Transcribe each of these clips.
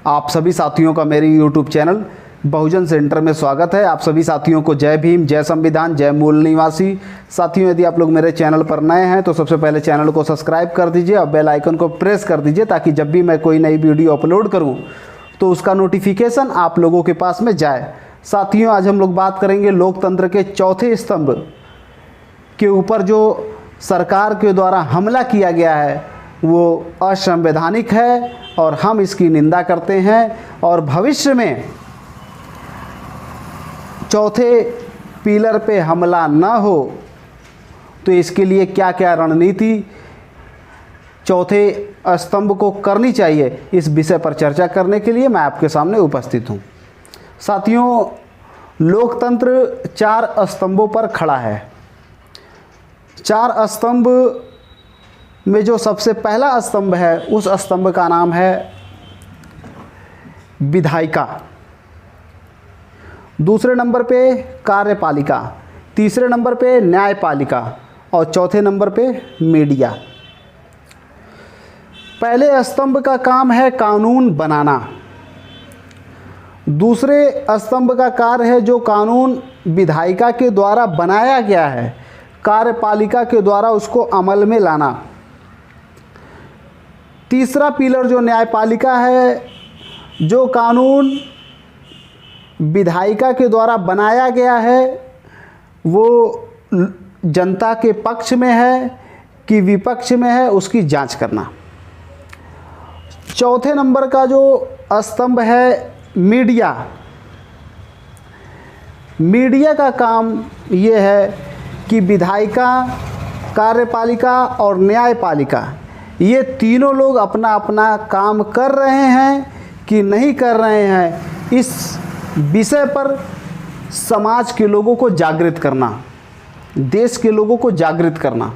आप सभी साथियों का मेरे YouTube चैनल बहुजन सेंटर में स्वागत है। आप सभी साथियों को जय भीम, जय संविधान, जय मूल निवासी। साथियों, यदि आप लोग मेरे चैनल पर नए हैं तो सबसे पहले चैनल को सब्सक्राइब कर दीजिए और बेल आइकन को प्रेस कर दीजिए ताकि जब भी मैं कोई नई वीडियो अपलोड करूं तो उसका नोटिफिकेशन आप लोगों के पास में जाए। साथियों, आज हम लोग बात करेंगे लोकतंत्र के चौथे स्तंभ के ऊपर जो सरकार के द्वारा हमला किया गया है वो असंवैधानिक है और हम इसकी निंदा करते हैं। और भविष्य में चौथे पिलर पे हमला न हो तो इसके लिए क्या क्या रणनीति चौथे स्तंभ को करनी चाहिए, इस विषय पर चर्चा करने के लिए मैं आपके सामने उपस्थित हूँ। साथियों, लोकतंत्र 4 स्तंभों पर खड़ा है। 4 स्तंभ में जो सबसे पहला स्तंभ है उस स्तंभ का नाम है विधायिका, दूसरे नंबर पे कार्यपालिका, तीसरे नंबर पे न्यायपालिका और चौथे नंबर पे मीडिया। पहले स्तंभ का काम है कानून बनाना, दूसरे स्तंभ का कार्य है जो कानून विधायिका के द्वारा बनाया गया है कार्यपालिका के द्वारा उसको अमल में लाना। तीसरा पिलर जो न्यायपालिका है, जो कानून विधायिका के द्वारा बनाया गया है वो जनता के पक्ष में है कि विपक्ष में है उसकी जांच करना। चौथे नंबर का जो स्तंभ है मीडिया, मीडिया का काम ये है कि विधायिका, कार्यपालिका और न्यायपालिका ये तीनों लोग अपना अपना काम कर रहे हैं कि नहीं कर रहे हैं, इस विषय पर समाज के लोगों को जागृत करना, देश के लोगों को जागृत करना।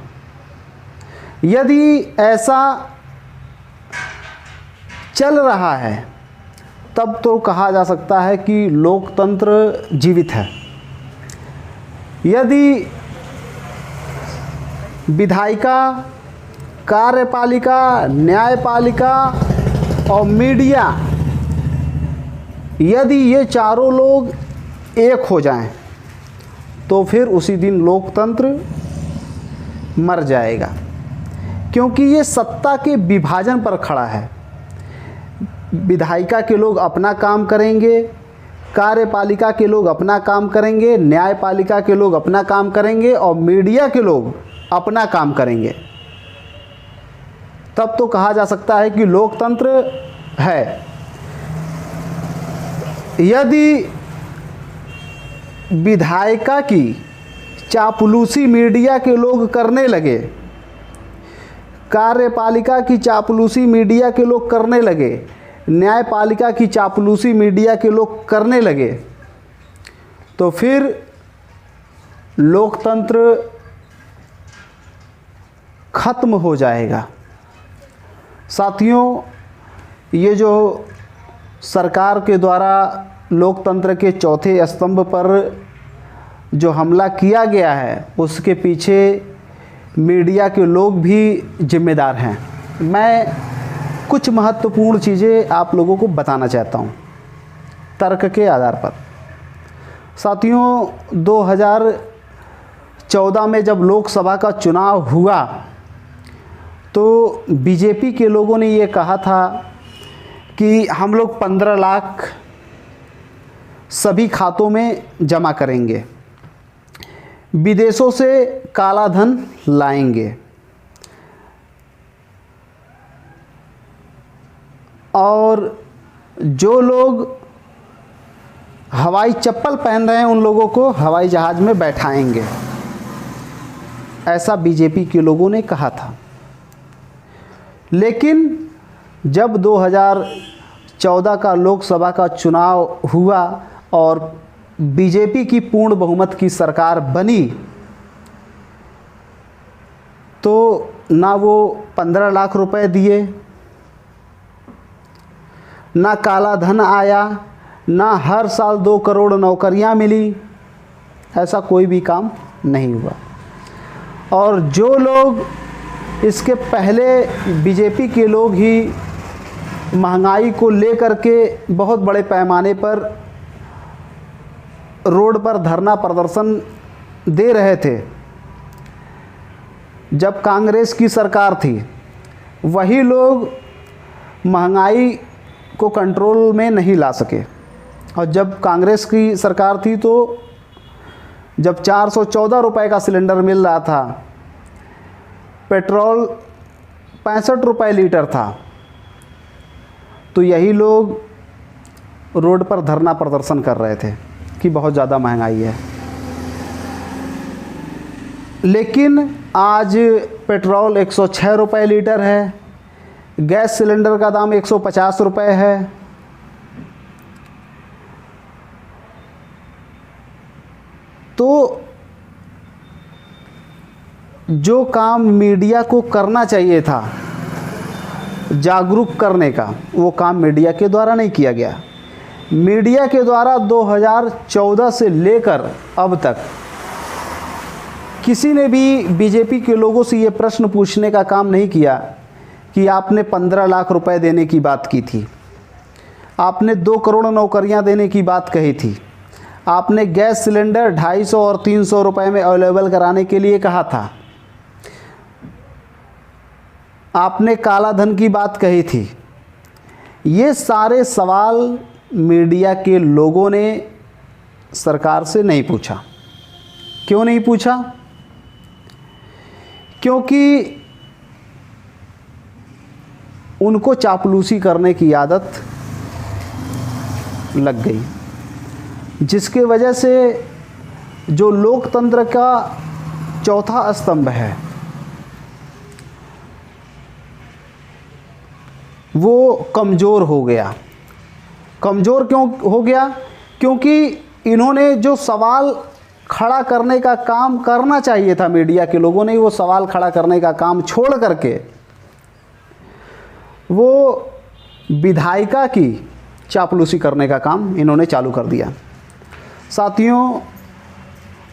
यदि ऐसा चल रहा है तब तो कहा जा सकता है कि लोकतंत्र जीवित है। यदि विधायिका, कार्यपालिका, न्यायपालिका और मीडिया यदि ये चारों लोग एक हो जाएं तो फिर उसी दिन लोकतंत्र मर जाएगा, क्योंकि ये सत्ता के विभाजन पर खड़ा है। विधायिका के लोग अपना काम करेंगे, कार्यपालिका के लोग अपना काम करेंगे, न्यायपालिका के लोग अपना काम करेंगे और मीडिया के लोग अपना काम करेंगे। तब तो कहा जा सकता है कि लोकतंत्र है। यदि विधायिका की चापलूसी मीडिया के लोग करने लगे, कार्यपालिका की चापलूसी मीडिया के लोग करने लगे, न्यायपालिका की चापलूसी मीडिया के लोग करने लगे तो फिर लोकतंत्र खत्म हो जाएगा। साथियों, ये जो सरकार के द्वारा लोकतंत्र के चौथे स्तंभ पर जो हमला किया गया है उसके पीछे मीडिया के लोग भी जिम्मेदार हैं। मैं कुछ महत्वपूर्ण चीज़ें आप लोगों को बताना चाहता हूँ तर्क के आधार पर। साथियों, 2014 में जब लोकसभा का चुनाव हुआ तो बीजेपी के लोगों ने ये कहा था कि हम लोग 15 लाख सभी खातों में जमा करेंगे, विदेशों से काला धन लाएंगे और जो लोग हवाई चप्पल पहन रहे हैं उन लोगों को हवाई जहाज़ में बैठाएंगे। ऐसा बीजेपी के लोगों ने कहा था। लेकिन जब 2014 का लोकसभा का चुनाव हुआ और बीजेपी की पूर्ण बहुमत की सरकार बनी तो ना वो 15 लाख रुपए दिए, ना काला धन आया, ना हर साल 2 करोड़ नौकरियां मिली, ऐसा कोई भी काम नहीं हुआ। और जो लोग इसके पहले बीजेपी के लोग ही महंगाई को लेकर के बहुत बड़े पैमाने पर रोड पर धरना प्रदर्शन दे रहे थे। जब कांग्रेस की सरकार थी, वही लोग महंगाई को कंट्रोल में नहीं ला सके, और जब कांग्रेस की सरकार थी तो जब 414 रुपये का सिलेंडर मिल रहा था, पेट्रोल 65 रुपये लीटर था, तो यही लोग रोड पर धरना प्रदर्शन कर रहे थे कि बहुत ज़्यादा महंगाई है। लेकिन आज पेट्रोल 106 रुपये लीटर है, गैस सिलेंडर का दाम 150 रुपये है। तो जो काम मीडिया को करना चाहिए था जागरूक करने का, वो काम मीडिया के द्वारा नहीं किया गया। मीडिया के द्वारा 2014 से लेकर अब तक किसी ने भी बीजेपी के लोगों से ये प्रश्न पूछने का काम नहीं किया कि आपने 15 लाख रुपए देने की बात की थी, आपने 2 करोड़ नौकरियां देने की बात कही थी, आपने गैस सिलेंडर 250 और 300 रुपए में अवेलेबल कराने के लिए कहा था, आपने काला धन की बात कही थी। ये सारे सवाल मीडिया के लोगों ने सरकार से नहीं पूछा। क्यों नहीं पूछा? क्योंकि उनको चापलूसी करने की आदत लग गई, जिसके वजह से जो लोकतंत्र का चौथा स्तंभ है वो कमज़ोर हो गया। कमज़ोर क्यों हो गया? क्योंकि इन्होंने जो सवाल खड़ा करने का काम करना चाहिए था, मीडिया के लोगों ने वो सवाल खड़ा करने का काम छोड़ करके वो विधायिका की चापलूसी करने का काम इन्होंने चालू कर दिया। साथियों,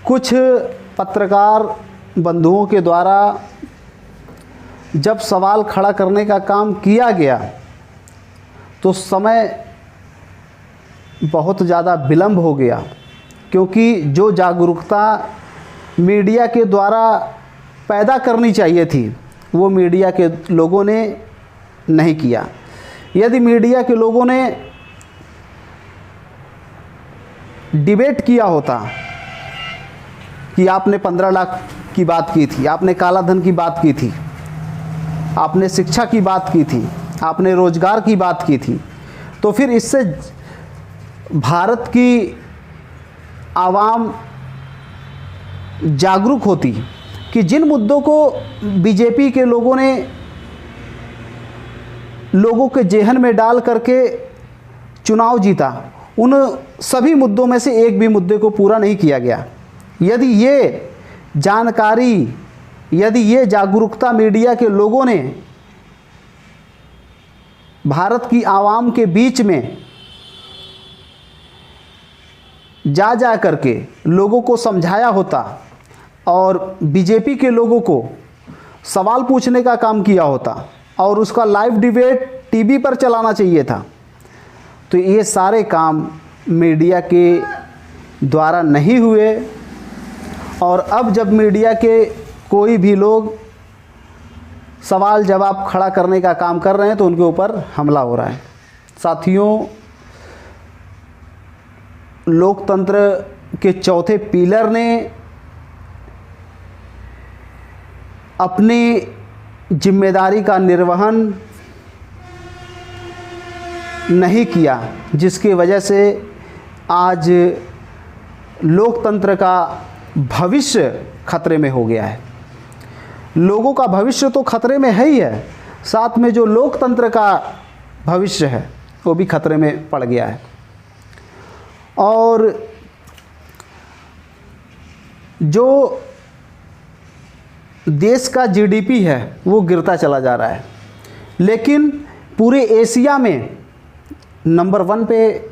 कुछ पत्रकार बंधुओं के द्वारा जब सवाल खड़ा करने का काम किया गया तो समय बहुत ज़्यादा विलंब हो गया, क्योंकि जो जागरूकता मीडिया के द्वारा पैदा करनी चाहिए थी वो मीडिया के लोगों ने नहीं किया। यदि मीडिया के लोगों ने डिबेट किया होता कि आपने 15 लाख की बात की थी, आपने काला धन की बात की थी, आपने शिक्षा की बात की थी, आपने रोजगार की बात की थी, तो फिर इससे भारत की आवाम जागरूक होती कि जिन मुद्दों को बीजेपी के लोगों ने लोगों के जेहन में डाल करके चुनाव जीता, उन सभी मुद्दों में से एक भी मुद्दे को पूरा नहीं किया गया। यदि ये जानकारी, यदि ये जागरूकता मीडिया के लोगों ने भारत की आवाम के बीच में जा करके लोगों को समझाया होता और बीजेपी के लोगों को सवाल पूछने का काम किया होता और उसका लाइव डिबेट टीवी पर चलाना चाहिए था, तो ये सारे काम मीडिया के द्वारा नहीं हुए। और अब जब मीडिया के कोई भी लोग सवाल जवाब खड़ा करने का काम कर रहे हैं तो उनके ऊपर हमला हो रहा है। साथियों, लोकतंत्र के चौथे पिलर ने अपनी जिम्मेदारी का निर्वहन नहीं किया, जिसकी वजह से आज लोकतंत्र का भविष्य खतरे में हो गया है। लोगों का भविष्य तो खतरे में है ही है, साथ में जो लोकतंत्र का भविष्य है वो भी खतरे में पड़ गया है। और जो देश का जीडीपी है वो गिरता चला जा रहा है, लेकिन पूरे एशिया में नंबर 1 पे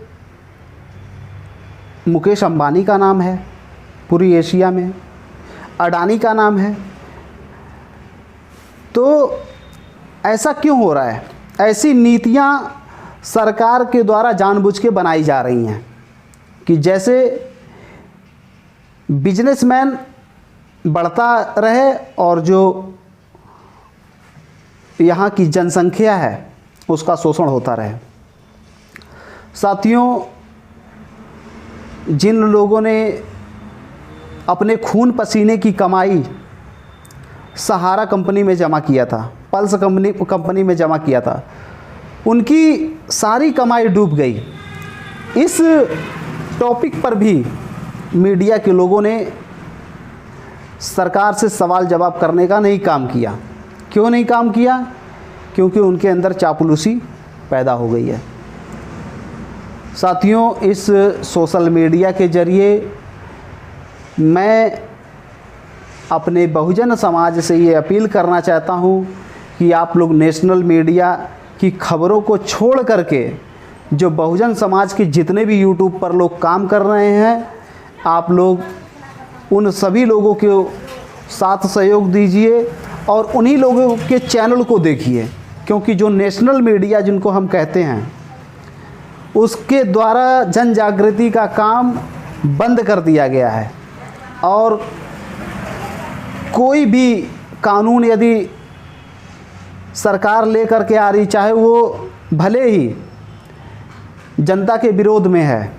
मुकेश अंबानी का नाम है, पूरी एशिया में अडानी का नाम है। तो ऐसा क्यों हो रहा है? ऐसी नीतियां सरकार के द्वारा जानबूझ के बनाई जा रही हैं कि जैसे बिजनेसमैन बढ़ता रहे और जो यहाँ की जनसंख्या है उसका शोषण होता रहे। साथियों, जिन लोगों ने अपने खून पसीने की कमाई सहारा कंपनी में जमा किया था, पल्स कंपनी में जमा किया था, उनकी सारी कमाई डूब गई। इस टॉपिक पर भी मीडिया के लोगों ने सरकार से सवाल जवाब करने का नहीं काम किया। क्यों नहीं काम किया? क्योंकि उनके अंदर चापलूसी पैदा हो गई है। साथियों, इस सोशल मीडिया के ज़रिए मैं अपने बहुजन समाज से ये अपील करना चाहता हूँ कि आप लोग नेशनल मीडिया की खबरों को छोड़ करके जो बहुजन समाज के जितने भी यूट्यूब पर लोग काम कर रहे हैं, आप लोग उन सभी लोगों के साथ सहयोग दीजिए और उन्हीं लोगों के चैनल को देखिए, क्योंकि जो नेशनल मीडिया जिनको हम कहते हैं उसके द्वारा जन जागृति का काम बंद कर दिया गया है। और कोई भी कानून यदि सरकार लेकर के आ रही, चाहे वो भले ही जनता के विरोध में है,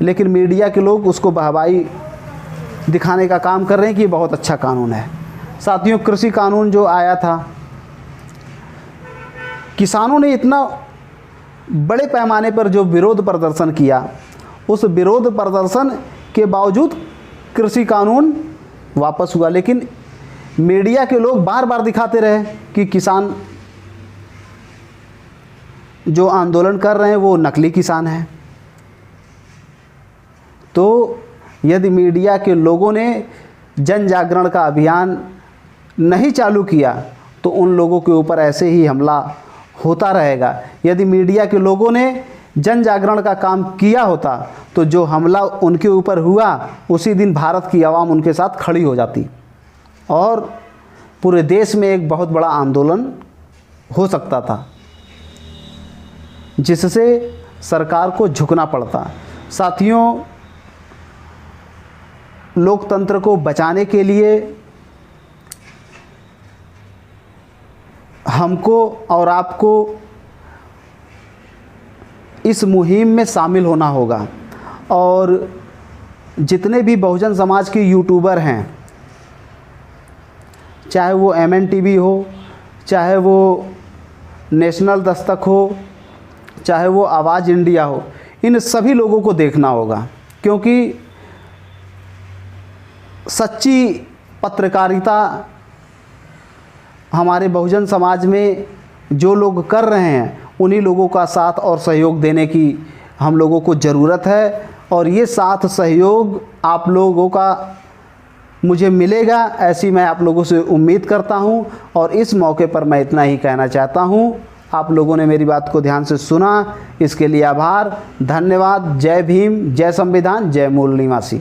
लेकिन मीडिया के लोग उसको वाहवाही दिखाने का काम कर रहे हैं कि ये बहुत अच्छा कानून है। साथियों, कृषि कानून जो आया था, किसानों ने इतना बड़े पैमाने पर जो विरोध प्रदर्शन किया, उस विरोध प्रदर्शन के बावजूद कृषि कानून वापस हुआ। लेकिन मीडिया के लोग बार बार दिखाते रहे कि किसान जो आंदोलन कर रहे हैं वो नकली किसान हैं। तो यदि मीडिया के लोगों ने जन जागरण का अभियान नहीं चालू किया तो उन लोगों के ऊपर ऐसे ही हमला होता रहेगा। यदि मीडिया के लोगों ने जन जागरण का काम किया होता तो जो हमला उनके ऊपर हुआ उसी दिन भारत की आवाम उनके साथ खड़ी हो जाती और पूरे देश में एक बहुत बड़ा आंदोलन हो सकता था, जिससे सरकार को झुकना पड़ता। साथियों, लोकतंत्र को बचाने के लिए हमको और आपको इस मुहिम में शामिल होना होगा। और जितने भी बहुजन समाज के यूट्यूबर हैं, चाहे वो MNTV हो, चाहे वो नेशनल दस्तक हो, चाहे वो आवाज़ इंडिया हो, इन सभी लोगों को देखना होगा, क्योंकि सच्ची पत्रकारिता हमारे बहुजन समाज में जो लोग कर रहे हैं उन्हीं लोगों का साथ और सहयोग देने की हम लोगों को ज़रूरत है। और ये साथ सहयोग आप लोगों का मुझे मिलेगा, ऐसी मैं आप लोगों से उम्मीद करता हूं। और इस मौके पर मैं इतना ही कहना चाहता हूं। आप लोगों ने मेरी बात को ध्यान से सुना, इसके लिए आभार, धन्यवाद। जय भीम, जय संविधान, जय मूल निवासी।